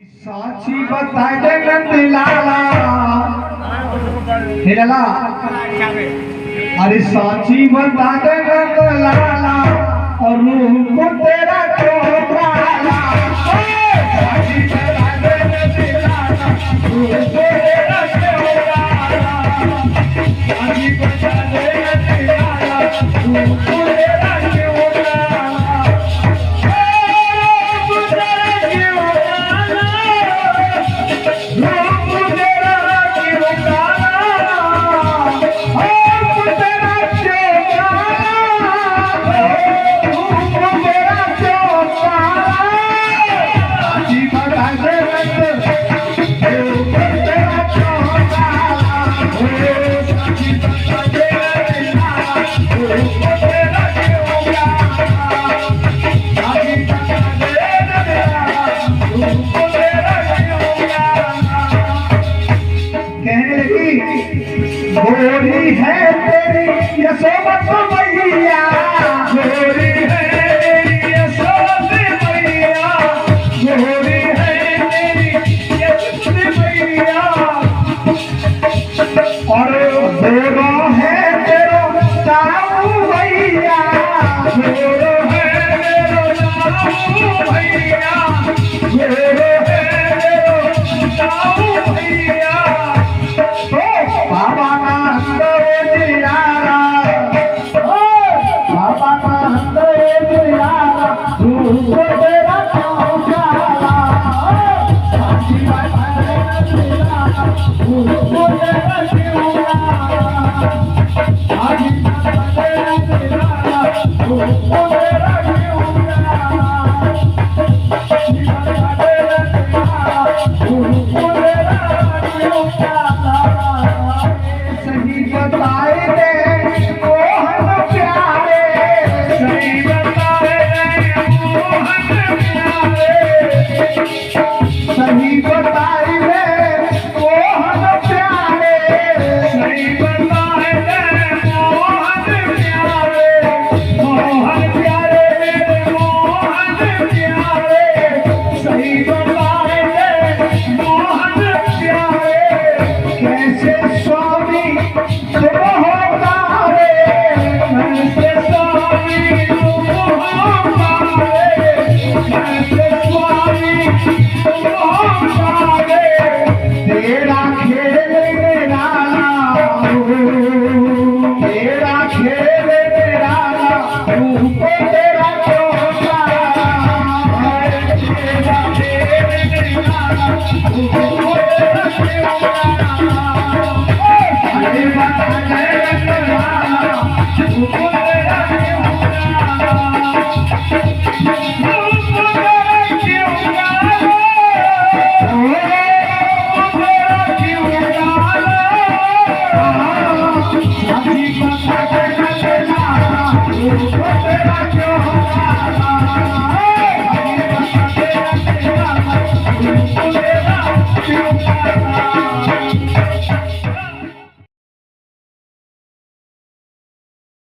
साची बताए नंद लाला हे लाला अरे साची बताए नंद लाला और रूप तेरा चोपड़ा साची बताए नंद लाला रूप तेरा चोपड़ा साची बताए नंद लाला रूप तेरा गोरी है तेरी यशोमत मैया गोरी है तेरी यशोमत मैया गोरी है तेरी यशोमत मैया और गोरा है तेरा दाऊ भैया गोरा है तेरा दाऊ भैया गोरा है तेरा दाऊ भैया बाबा Ooh.